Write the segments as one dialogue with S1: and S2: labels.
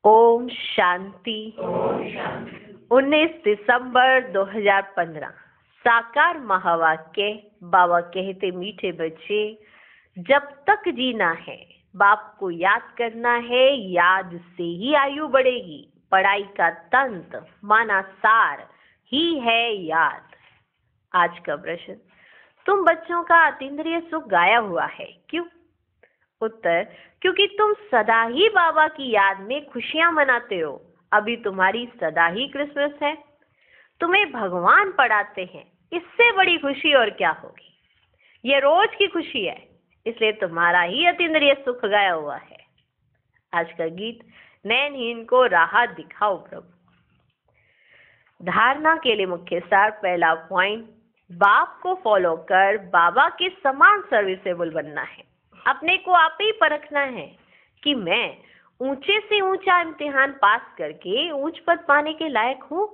S1: ओम शांति। 19 दिसंबर 2015। साकार महावाक्य। बाबा कहते, मीठे बच्चे, जब तक जीना है बाप को याद करना है, याद से ही आयु बढ़ेगी। पढ़ाई का तंत्र माना सार ही है याद। आज का प्रश्न, तुम बच्चों का अतीन्द्रिय सुख गाया हुआ है, क्यों? उत्तर, क्योंकि तुम सदा ही बाबा की याद में खुशियां मनाते हो। अभी तुम्हारी सदा ही क्रिसमस है, तुम्हें भगवान पढ़ाते हैं, इससे बड़ी खुशी और क्या होगी। ये रोज की खुशी है, इसलिए तुम्हारा ही अतीन्द्रिय सुख गाया हुआ है। आज का गीत, नैनहीन को राह दिखाओ प्रभु। धारणा के लिए मुख्य सार। पहला पॉइंट, बाप को फॉलो कर बाबा के समान सर्विसेबल बनना है। अपने को आप ही परखना है कि मैं ऊंचे से ऊंचा इम्तिहान पास करके उच्च पद पाने के लायक हूं।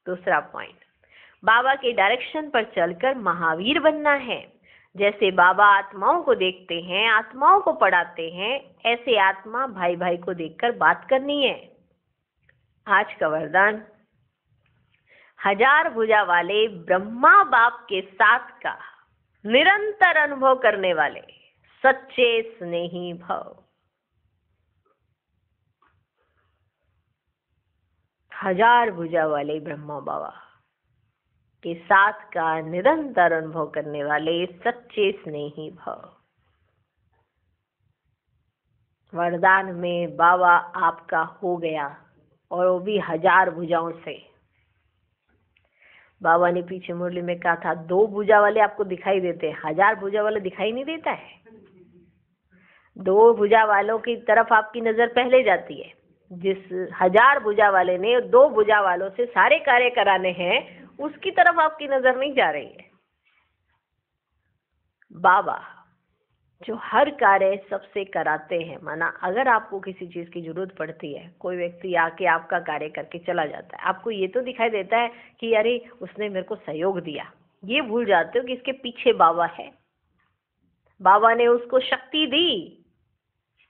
S1: दूसरा पॉइंट, बाबा के डायरेक्शन पर चलकर महावीर बनना है। जैसे बाबा आत्माओं को देखते हैं, आत्माओं को पढ़ाते हैं, ऐसे आत्मा भाई भाई को देखकर बात करनी है। आज का वरदान, 1000 भुजा वाले ब्रह्मा बाप के साथ का निरंतर अनुभव करने वाले सच्चे स्नेही भव। 1000 भुजा वाले ब्रह्मा बाबा के साथ का निरंतर अनुभव करने वाले सच्चे स्नेही भव। वरदान में बाबा आपका हो गया, और वो भी 1000 भुजाओं से। बाबा ने पीछे मुरली में कहा था, 2 भुजा वाले आपको दिखाई देते हैं, 1000 भुजा वाले दिखाई नहीं देता है। 2 भुजा वालों की तरफ आपकी नजर पहले जाती है। जिस 1000 भुजा वाले ने 2 भुजा वालों से सारे कार्य कराने हैं, उसकी तरफ आपकी नजर नहीं जा रही है। बाबा जो हर कार्य सबसे कराते हैं, माना अगर आपको किसी चीज की जरूरत पड़ती है, कोई व्यक्ति आके आपका कार्य करके चला जाता है, आपको ये तो दिखाई देता है कि अरे उसने मेरे को सहयोग दिया, ये भूल जाते हो कि इसके पीछे बाबा है। बाबा ने उसको शक्ति दी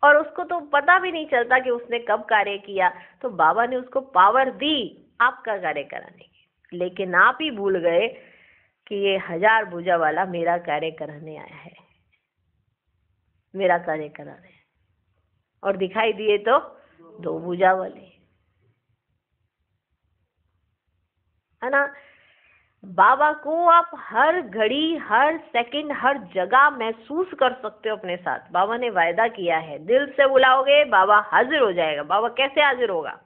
S1: और उसको तो पता भी नहीं चलता कि उसने कब कार्य किया, तो बाबा ने उसको पावर दी आपका कार्य कराने की। लेकिन आप ही भूल गए कि ये 1000 भुजा वाला मेरा कार्य कराने आया है, मेरा कार्य कराने, और दिखाई दिए तो 2 भुजा वाले, है ना। बाबा को आप हर घड़ी, हर सेकंड, हर जगह महसूस कर सकते हो अपने साथ। बाबा ने वायदा किया है, दिल से बुलाओगे बाबा हाजिर हो जाएगा। बाबा कैसे हाजिर होगा?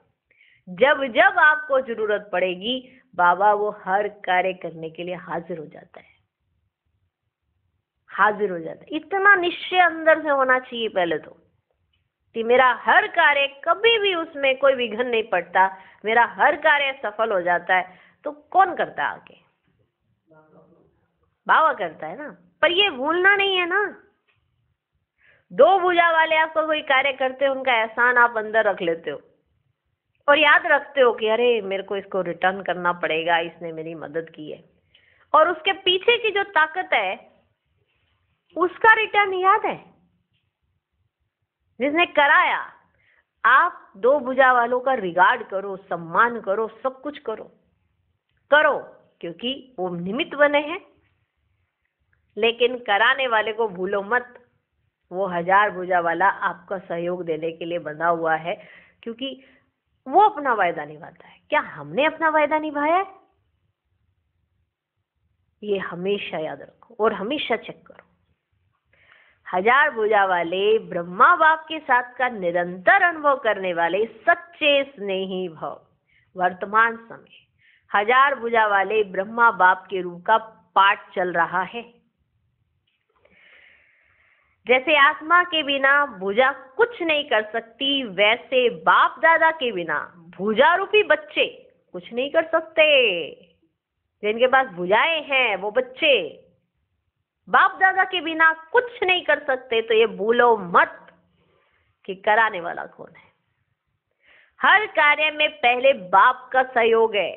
S1: जब जब आपको जरूरत पड़ेगी, बाबा वो हर कार्य करने के लिए हाजिर हो जाता है, हाजिर हो जाता है। इतना निश्चय अंदर से होना चाहिए पहले तो, कि मेरा हर कार्य, कभी भी उसमें कोई विघ्न नहीं पड़ता, मेरा हर कार्य सफल हो जाता है। तो कौन करता है आगे? बाबा करता है ना। पर ये भूलना नहीं है ना। 2 भुजा वाले आपको कोई कार्य करते हो, उनका एहसान आप अंदर रख लेते हो और याद रखते हो कि अरे मेरे को इसको रिटर्न करना पड़ेगा, इसने मेरी मदद की है। और उसके पीछे की जो ताकत है, उसका रिटर्न याद है, जिसने कराया। आप 2 भुजा वालों का रिगार्ड करो, सम्मान करो, सब कुछ करो, करो, क्योंकि वो निमित्त बने हैं। लेकिन कराने वाले को भूलो मत, वो 1000 भुजा वाला आपका सहयोग देने के लिए बंधा हुआ है, क्योंकि वो अपना वायदा निभाता है। क्या हमने अपना वायदा निभाया है? ये हमेशा याद रखो और हमेशा चेक करो। 1000 भुजा वाले ब्रह्मा बाप के साथ का निरंतर अनुभव करने वाले सच्चे स्नेही भव। वर्तमान समय 1000 भुजा वाले ब्रह्मा बाप के रूप का पाठ चल रहा है। जैसे आत्मा के बिना भुजा कुछ नहीं कर सकती, वैसे बाप दादा के बिना भुजा रूपी बच्चे कुछ नहीं कर सकते। जिनके पास भुजाएं हैं वो बच्चे बाप दादा के बिना कुछ नहीं कर सकते। तो ये भूलो मत कि कराने वाला कौन है। हर कार्य में पहले बाप का सहयोग है।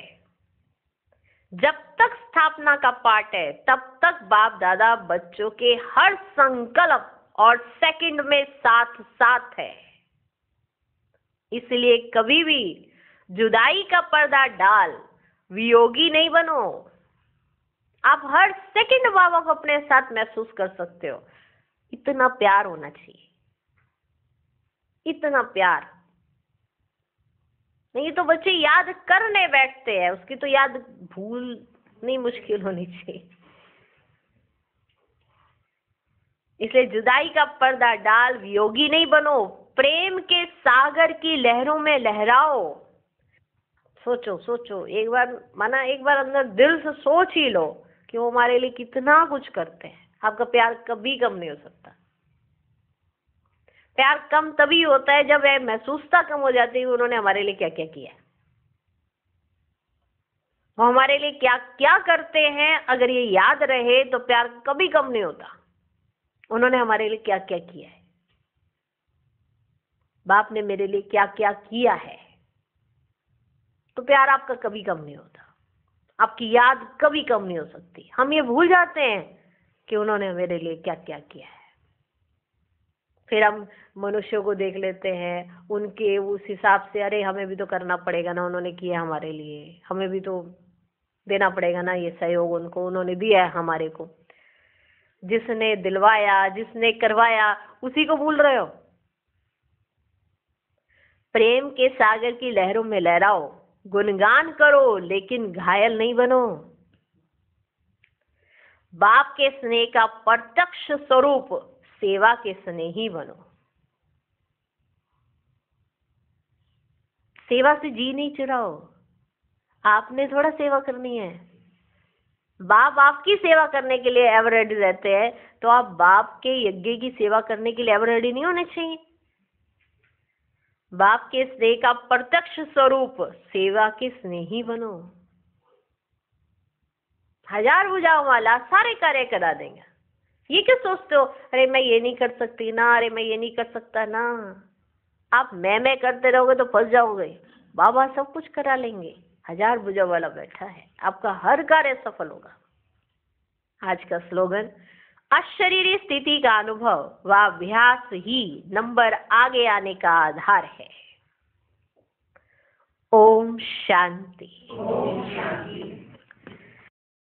S1: जब तक स्थापना का पाठ है, तब तक बाप दादा बच्चों के हर संकल्प और सेकंड में साथ साथ है। इसलिए कभी भी जुदाई का पर्दा डाल वियोगी नहीं बनो। आप हर सेकंड बाबा को अपने साथ महसूस कर सकते हो। इतना प्यार होना चाहिए, इतना प्यार। नहीं तो बच्चे याद करने बैठते हैं, उसकी तो याद भूलनी मुश्किल होनी चाहिए। इसलिए जुदाई का पर्दा डाल वियोगी नहीं बनो, प्रेम के सागर की लहरों में लहराओ। सोचो सोचो, एक बार माना, एक बार अंदर दिल से सोच ही लो कि वो हमारे लिए कितना कुछ करते हैं। आपका प्यार कभी कम नहीं हो सकता। प्यार कम तभी होता है जब महसूसता कम हो जाती है उन्होंने हमारे लिए क्या क्या किया है, वो हमारे लिए क्या क्या करते हैं। अगर ये याद रहे तो प्यार कभी कम नहीं होता। उन्होंने हमारे लिए क्या क्या किया है, बाप ने मेरे लिए क्या क्या किया है, तो प्यार आपका कभी कम नहीं होता। आपकी याद कभी कम नहीं हो सकती। हम ये भूल जाते हैं कि उन्होंने मेरे लिए क्या क्या किया है। फिर हम मनुष्यों को देख लेते हैं, उनके उस हिसाब से, अरे हमें भी तो करना पड़ेगा ना, उन्होंने किया हमारे लिए, हमें भी तो देना पड़ेगा ना ये सहयोग उनको, उन्होंने दिया है हमारे को। जिसने दिलवाया, जिसने करवाया, उसी को भूल रहे हो। प्रेम के सागर की लहरों में लहराओ, गुणगान करो लेकिन घायल नहीं बनो। बाप के स्नेह का प्रत्यक्ष स्वरूप सेवा के स्नेही बनो। सेवा से जी नहीं चुराओ, आपने थोड़ा सेवा करनी है। बाप आपकी सेवा करने के लिए एवर रेडी रहते हैं, तो आप बाप के यज्ञ की सेवा करने के लिए एवर रेडी नहीं होने चाहिए। बाप के स्नेह का प्रत्यक्ष स्वरूप सेवा के स्नेही बनो। हजार भुजाओं वाला सारे कार्य करा देंगे। ये क्यों सोचते हो, अरे मैं ये नहीं कर सकती ना, अरे मैं ये नहीं कर सकता ना। आप मैं करते रहोगे तो फंस जाओगे। बाबा सब कुछ करा लेंगे। हजार भुजाओं वाला बैठा है, आपका हर कार्य सफल होगा। आज का स्लोगन, अशरीरी स्थिति का अनुभव व अभ्यास ही नंबर आगे आने का आधार है। ओम शांति।